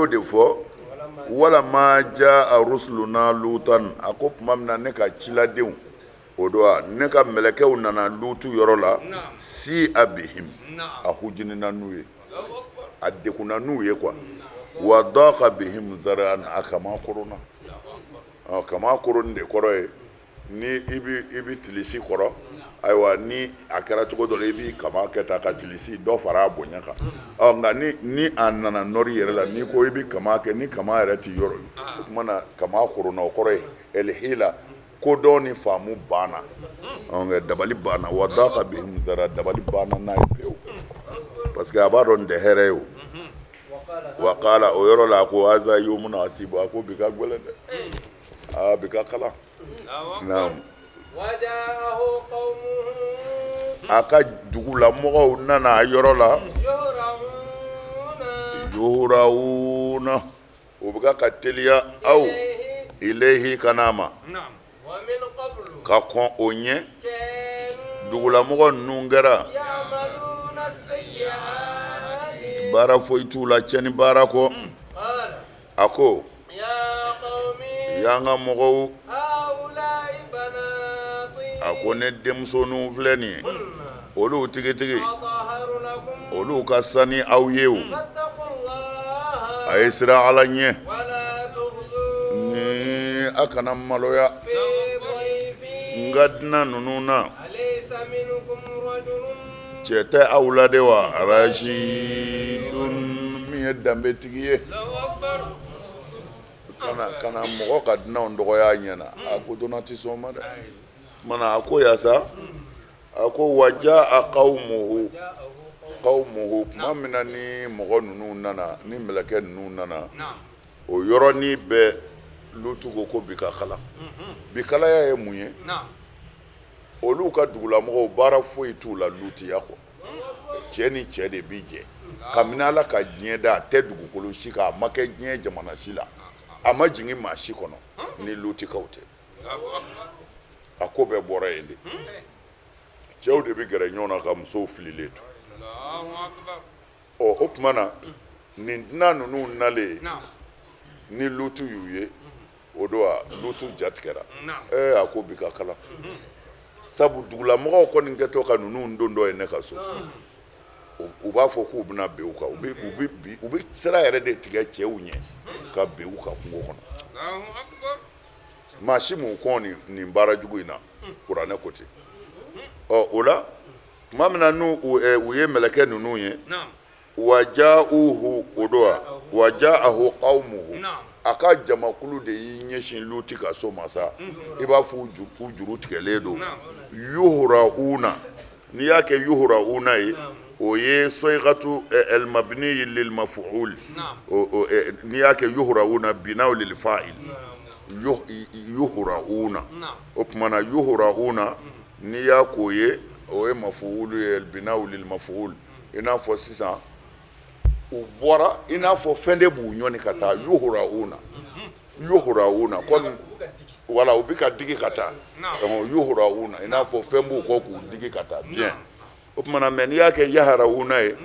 de fɔ walama jaa rusuluna lutan a ko tuma min na ne ka ciladenw o don wa ne ka mɛlɛkɛw nana lutu yɔrɔ la si a bihim a hujinina n'u ye a degunna n'u ye quoi wa daqa bihim zar'an a kama koronna kama koron de kɔrɔ ye ni i bi tilisi kɔrɔ ayiwa ni a kɛra cogo dɔ la i bi kama kɛ ta ka tilisi dɔ fara a bonya kan nka ni a nana nɔri yɛrɛ la n'i ko i bi kama kɛ ni kama yɛrɛ ti yɔrɔ ye o tuma na kama koronna o kɔrɔ ye elhila kodɔn ni faamu banna nka dabali banna wa daqa bihim zar'an dabali banna n'a ye pewu parce que a b'a dɔn nin tɛ hɛrɛ ye o wa qala o yɔrɔ la ko aza yawmun asib a ko bi ka gɛlɛn dɛ bi ka kalan naam a ka dugulamɔgɔw nana a yɔrɔ la yuhrawuna o bɛ ka teliya aw ilayhi kana ma ka kɔn o ɲɛ dugulamɔgɔ ninnu kɛra baara foyi t'u la cɛni baara kɔ a ko y'an ka mɔgɔw a ko ne denmusoninw filɛ nin ye olu tigitigi olu ka sani aw ye o a ye siran Ala ɲɛ ni a kana maloya n ka dunan ninnu na cɛ tɛ aw la de wa rashidun min ye danbetigi ye kana mɔgɔ ka dunanw dɔgɔya a ɲɛna a ko donna tɛ sɔn ma dɛ mana a ko yasa a ko waja'a qawmuhu tuma min na ni mɔgɔ ninnu nana ni mɛlɛkɛ ninnu nana o yɔrɔnin bɛɛ Lutu ko bi ka kalan bi kalaya ye mun ye olu ka dugulamɔgɔw baara foyi t'u la Lutiya kɔ cɛ ni cɛ de bi jɛ kabini Ala ka diɲɛ da a tɛ dugukolo si kan a ma kɛ diɲɛ jamana si la a ma jigin maa si kɔnɔ ni Lutikaw tɛ a ko bɛɛ bɔra yen de cɛw de bi gɛrɛ ɲɔgɔn na ka musow fililen to o tuma na nin dunan ninnu nalen ni Lutu y'u ye o don a Lutu jatigɛra a ko bi ka kalan sabu dugulamɔgɔw kɔni kɛtɔ ka ninnu don dɔ ye ne ka so u b'a fɔ k'u bɛna bin u kan u bɛ sira yɛrɛ de tigɛ cɛw ɲɛ ka bin u kan kungo kɔnɔ maa si m'u kɔn nin baara jugu in na kuranɛ ko ten o la tuma min na u ye mɛlɛkɛ ninnu ye waja'uhu o don a waja'ahu qawmuhu a ka jamakulu de y'i ɲɛsin Luti ka so ma sa i b'a fɔ u juru tigɛlen don yuhrawuna n'i y'a kɛ yuhrawuna ye o ye soyigatu al-mabni lil maf'ul n'i y'a kɛ yuhrawuna binaw lil fa'il yuhrawuna o tuma na yuhrawuna n'i y'a k'o ye o ye maf'ul ye binaw lil maf'ul i n'a fɔ sisan u bɔra i n'a fɔ fɛn de b'u ɲɔni ka taa yuhrawuna komi wala u bɛ ka digi ka taa yuhrawuna i n'a fɔ fɛn b'u kɔ k'u digi ka taa bien o tuma na mɛ n'i y'a kɛ yahrawuna ye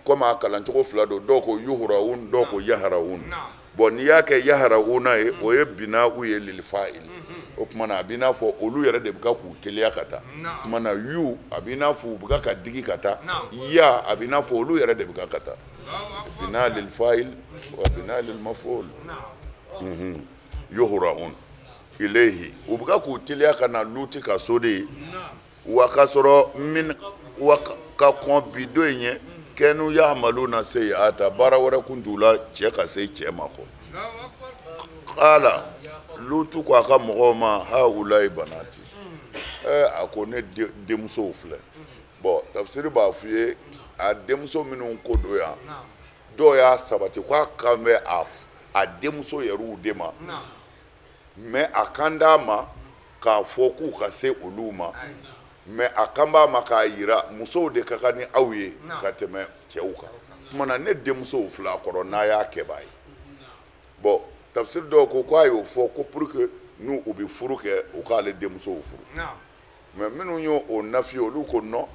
komi a kalancogo fila don dɔw ko yuhrawun dɔw ko yahrawun bon n'i y'a kɛ yahrawuna ye o ye bina'u ye lil fa'il o tuma na a b'i n'a fɔ olu yɛrɛ de bɛ ka k'u teliya ka taa o tuma na yu a b'i n'a fɔ u bɛ ka digi ka taa ya a b'i n'a fɔ olu yɛrɛ de bɛ ka taa bina lil fa'il wa bina lil maf'ul yuhrawun ilayhi u bɛ ka k'u teliya ka na Luti ka so de ye wa ka sɔrɔ ka kɔn bi don in ye kɛnu ya'maluna sayyi'ata baara wɛrɛ kun t'u la cɛ ka se cɛ ma kɔ qala Lutu ko a ka mɔgɔw ma haulayi banati a ko ne denmusow filɛ bon tafsiri b'a f'i ye a denmuso minnu ko don yan dɔw y'a sabati k'a kan bɛ a denmuso yɛrɛw de ma mais a kan d'a ma k'a fɔ k'u ka se olu ma mais a kan b'a ma k'a yira musow de ka kan ni aw ye ka tɛmɛ cɛw kan tuma na ne denmusow fila kɔrɔ n'a y'a kɛ b'a ye bon tafsiri dɔw ko k'a y'o fɔ ko pour que n'u u bɛ furu kɛ u k'ale denmusow furu mais minnu y'o nafi olu ko non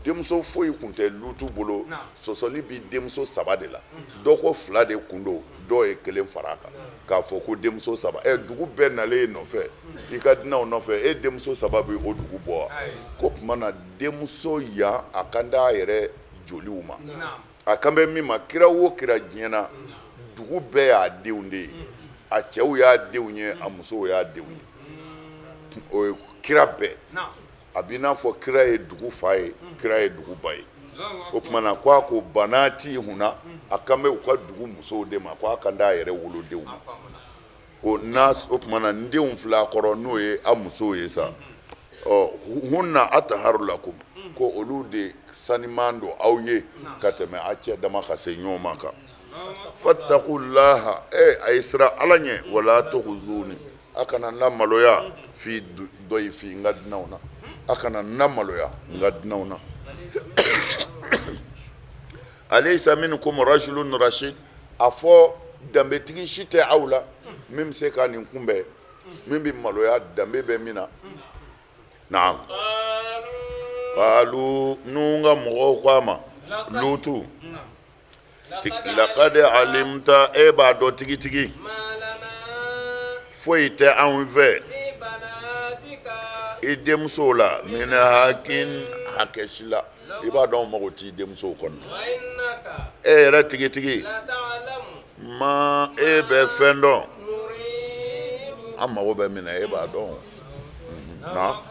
denmuso foyi kun tɛ lutu bolo sɔsɔli bi denmuso 3 de la dɔ ko 2 de kun don dɔ ye 1 fara kan k'a fɔ ko denmuso 3 dugu bɛɛ nalen nɔfɛ i ka dinaw nɔfɛ denmuso 3 bi o dugu bɔ ko tuma na denmuso yan a kan d'a yɛrɛ joliw ma a kan bɛ min ma kira o kira diɲɛ na dugu bɛɛ y'a denw de ye a cɛw y'a denw ye a musow y'a denw ye o ye kira bɛɛ a b'i n'a fɔ kira ye dugu fa ye kira ye dugu ba ye o tuma na ko a ko banati hunna a kan bɛ u ka dugu musow de ma ko a kan d'a yɛrɛ wolodenw ma ko n'a o tuma na n denw 2 kɔrɔ n'o ye a musow ye sa hunna ataharu lakum ko olu de saniman don aw ye ka tɛmɛ a cɛ dama ka se ɲɔgɔn ma kan fattaqullaha a ye siran Ala ɲɛ wala tukhzuni a kana n lamaloya fi dɔyifi n ka dunanw na a kana n lamaloya n ka dunanw na alaysa minkum rajulun rashid a fɔ danbetigi si tɛ aw la min bɛ se ka nin kunbɛn min bɛ maloya danbe bɛ min na naam qalu nun ka mɔgɔw ko a ma lutu laqad alimta b'a dɔn tigitigi foyi tɛ anw fɛ i denmusow la min hakin hakɛ si la i b'a dɔn mago t'i denmusow kɔnɔ yɛrɛ tigitigi ma bɛ fɛn dɔn an mago bɛ min na b'a dɔn na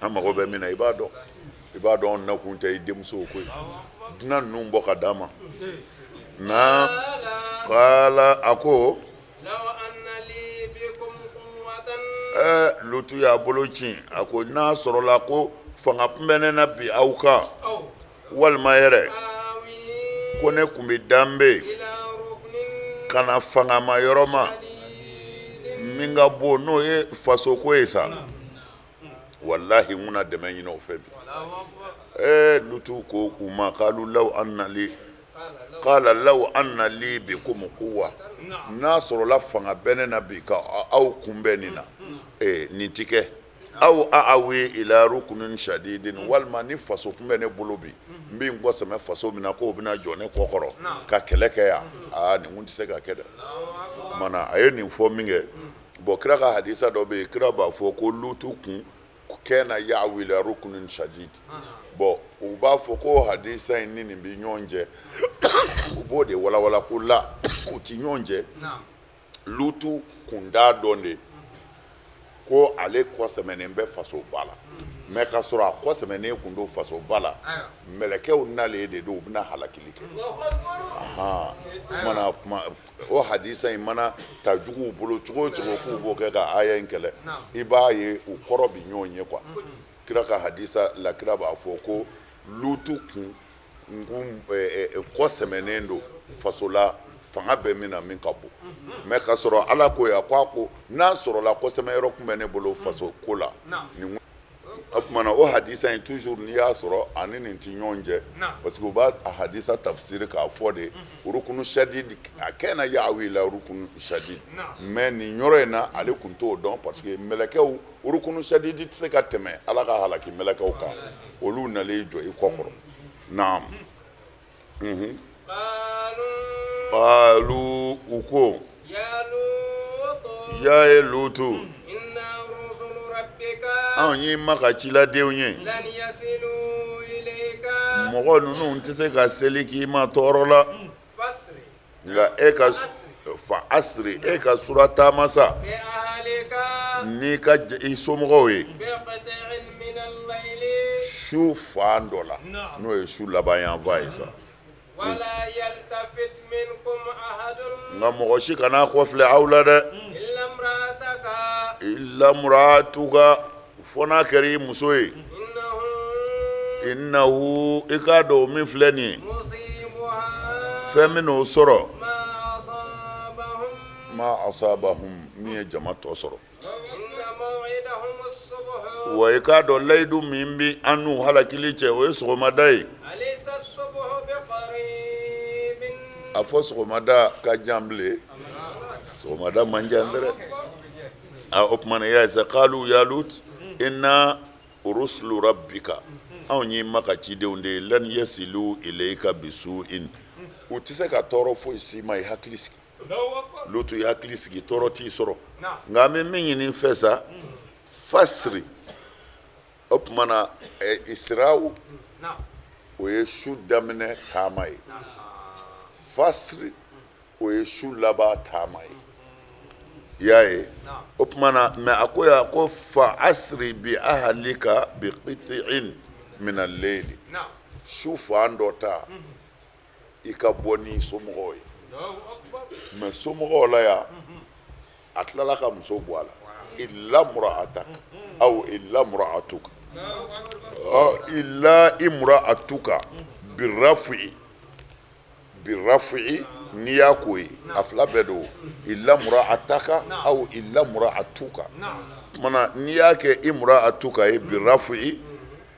an mago bɛ min na i b'a dɔn nakun tɛ i denmusow ko ye dunan ninnu bɔ ka d'a ma na kala a ko lutu y'a bolo ci a ko n'a sɔrɔla ko fanga tun bɛ ne na bi aw kan walima yɛrɛ ko ne tun bɛ danbe kana fanga ma yɔrɔ ma min ka bon n'o ye faso ko ye sa wallahi n kuna dɛmɛ ɲini o fɛ bi lutu ko u ma kalu law anna li qala law anna li bikum quwwa n'a sɔrɔla fanga bɛ ne na bi ka aw kunbɛn nin na nin ti kɛ aw a'awi ila rukunin shadidin walima ni faso tun bɛ ne bolo bi n bɛ n kɔsɛmɛ faso min na k'o bɛna jɔ ne kɔkɔrɔ ka kɛlɛ kɛ yan nin kun tɛ se ka kɛ dɛ mana a ye nin fɔ min kɛ bon kira ka hadisa dɔ bɛ yen kira b'a fɔ ko lutu kun kɛna ya'awi ila rukunin shadid bon u b'a fɔ ko hadisa in ni nin bɛ ɲɔgɔn cɛ u b'o de walawala ko la u ti ɲɔgɔn cɛ lutu kun t'a dɔn de ko ale kɔsɛmɛnen bɛ faso ba la mais ka sɔrɔ a kɔsɛmɛnen kun don faso ba la mɛlɛkɛw nalen de don u bɛna halakili kɛ mana o hadisa in mana ta juguw bolo cogo o cogo k'u b'o kɛ ka aya in kɛlɛ i b'a ye u kɔrɔ bi ɲɔgɔn ye quoi kira ka hadisa la kira b'a fɔ ko lutu kun kɔsɛmɛnen don faso la fanga bɛ min na min ka bon mais ka sɔrɔ ala ko ya ko a ko n'a sɔrɔla kɔsɛmɛ yɔrɔ kun bɛ ne bolo faso ko la nin o tuma na o hadisa in toujours n'i y'a sɔrɔ ani nin ti ɲɔgɔn cɛ parce que u b'a a hadisa tafsiri k'a fɔ de rukunu shadid a kɛna ya'awi ila rukunu shadid mais nin yɔrɔ in na ale kun t'o dɔn parce que mɛlɛkɛw rukunu shadid tɛ se ka tɛmɛ ala ka halaki mɛlɛkɛw kan olu nalen jɔ i kɔkɔrɔ naam qalu u ko ya ye lutu anw y'i ma ka ciladenw ye mɔgɔ ninnu tɛ se ka seli k'i ma tɔɔrɔ la nka ka fa asiri ka sura taama sa n'i ka i somɔgɔw ye su fan dɔ la n'o ye su laban yanfa ye sa nka mɔgɔ si kana kɔfilɛ aw la dɛ illa muratuka fo n'a kɛra i muso ye innahu i k'a dɔn min filɛ nin ye fɛn min n'o sɔrɔ ma asabahum min ye jama tɔ sɔrɔ wa i k'a dɔn layidu min bi an n'u halakili cɛ o ye sɔgɔmada ye a fɔ sɔgɔmada ka jan bilen sɔgɔmada man jan dɛ o tuma na ya isa qalu ya lut inna rusulu rabbika anw y'i ma ka cidenw de ye lan yasilu ilayka bisu'in u tɛ se ka tɔɔrɔ foyi s'i ma i hakili sigi Lutu i hakili sigi tɔɔrɔ t'i sɔrɔ nka an bɛ min ɲini fɛ sa fasiri o tuma na Israw o ye su daminɛ taama ye fasiri o ye su laban taama ye i y'a ye o tuma na mɛ a ko yan ko fa asiri bi ahalika bi qit'in min al-layli su fan dɔ ta i ka bɔ ni somɔgɔw ye mɛ somɔgɔw la yan a tilala ka muso bɔ a la illa mura'ataka aw illa mura'atuka illa imra'atuka birrafi n'i y'a ko ye a fila bɛɛ don illa mura'ataka aw illa mura'atuka mana n'i y'a kɛ imra'atuka ye birrafi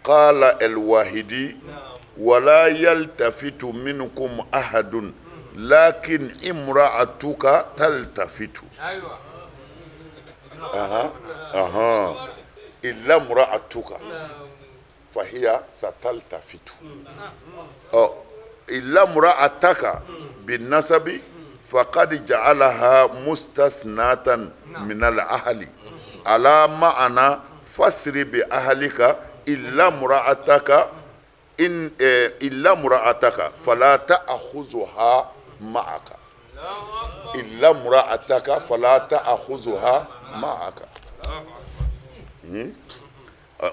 qala al-wahidi wala yaltafitu minkum ahadun lakin imra'atuka taltafitu illa mura'atuka fahiya sataltafitu illa mura'ataka bin nasabi faqad ja'alaha mustasnatan min al-ahli ala ma'ana fasri bi ahlika illa mura'ataka illa mura'ataka fala ta'khuzuha ma'aka illa mura'ataka fala ta'khuzuha ma'aka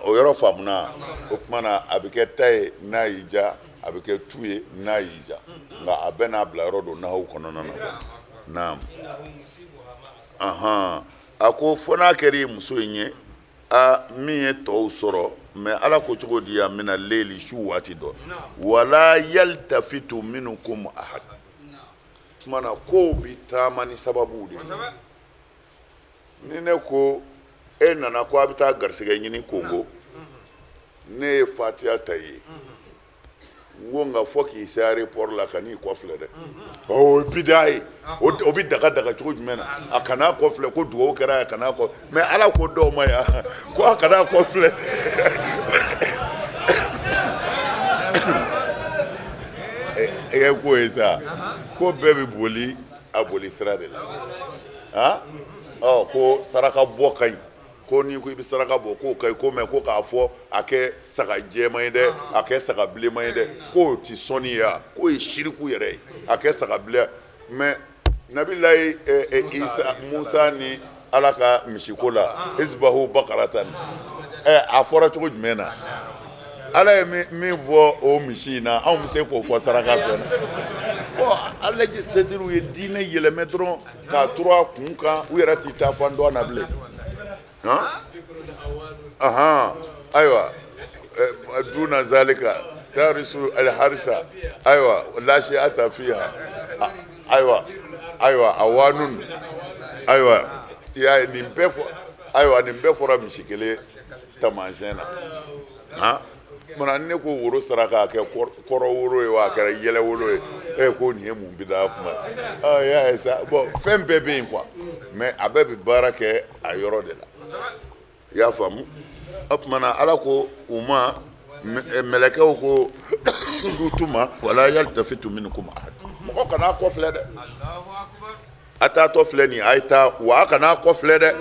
o yɔrɔ faamuna o tuma na a bɛ kɛ ta ye n'a y'i ja a bɛ kɛ tu ye n'a y'i ja nka a bɛɛ n'a bila yɔrɔ don nahawu kɔnɔna na naam a ko fo n'a kɛra i muso in ye min ye tɔw sɔrɔ mɛ ala ko cogo di yan mina leeli su waati dɔ wala yaltafitu minkum ahad tuma na kow bi taama ni sababu de ni ne ko e nana ko a bɛ taa garisɛgɛ ɲini Kongo ne ye fatiya ta ye n ko nka fɔ k'i se aéroport la ka n'i kɔfilɛ dɛ o ye bidaa ye o bɛ daga cogo jumɛn na a kana kɔfilɛ ko dugawu kɛra a kana kɔ mɛ ala ko dɔw ma yan ko a kana kɔfilɛ e ye ko ye sa ko bɛɛ bɛ boli a boli sira de la ko saraka bɔ ka ɲi ko ni ko i bɛ saraka bɔ k'o ka ɲi ko mɛ ko k'a fɔ a kɛ saga jɛman ye dɛ a kɛ saga bilenman ye dɛ k'o ti sɔnni ye k'o ye siriku yɛrɛ ye a kɛ saga bilen mɛ nabilayi Isa Musa ni ala ka misiko la isbahu bakaratan a fɔra cogo jumɛn na ala ye min fɔ o misi in na anw bɛ se k'o fɔ saraka fɛ na ala ji setiru ye diinɛ yɛlɛmɛ dɔrɔn k'a turu a kun kan u yɛrɛ t'i taa fan dɔ na bilen ayiwa duna zalika tarisu alharisa ayiwa lashi ata fiha ayiwa awanun ayiwa ya nin bɛɛ fɔra misi kelen taamasiyɛn na mana ne ko woro saraka kɛ kɔrɔ woro ye wa a kɛra yɛlɛ woro ye ko nin ye mun bi da kuma y'a ye sa bon fɛn bɛɛ bɛ yen quoi mais a bɛɛ bɛ baara kɛ a yɔrɔ de la i y'a faamu o tuma na ala ko u ma mɛlɛkɛw ko lutu ma wala yaltafitu minkum ahad mɔgɔ kana kɔfilɛ dɛ a taatɔ filɛ nin a ye taa wa a kana kɔfilɛ dɛ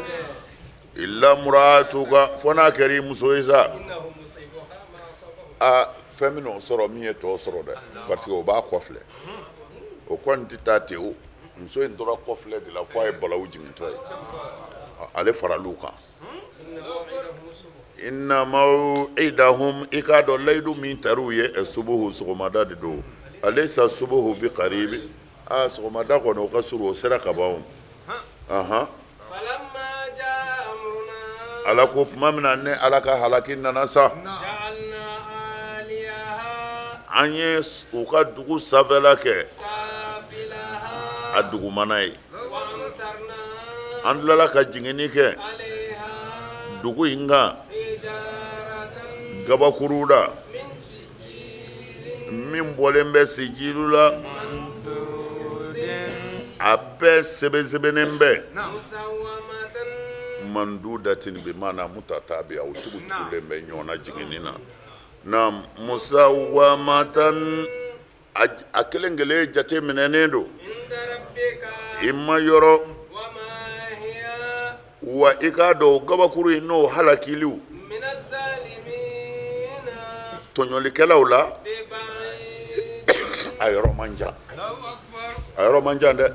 illa mura'atuka fo n'a kɛra i muso ye sa fɛn min o sɔrɔ min ye tɔw sɔrɔ dɛ parce que o b'a kɔfilɛ o kɔni tɛ taa ten o muso in tora kɔfilɛ de la fo a ye balawu jigintɔ ye ale faral'u kan inna maw'idahum i k'a dɔn layidu min tar'u ye subuhu sɔgɔmada de don alaysa subuhu bi qaribi sɔgɔmada kɔni o ka surun o sera ka ban o ala ko tuma min na ne ala ka halaki nana sa an ye u ka dugu sanfɛla kɛ a dugumana ye an tilala ka jigini kɛ dugu in kan gabakuru la min bɔlen bɛ sijilu la a bɛɛ sɛbɛsɛbɛnen bɛ mamdudatin bi mana mutatabi'a o tugulen bɛ ɲɔgɔn na jiginni na na musawwamatan a kelen kelen jate minɛnen don i ma yɔrɔ wa i k'a dɔn o gabakuru in n'o halakiliw tɔɲɔlikɛlaw la a yɔrɔ man jan dɛ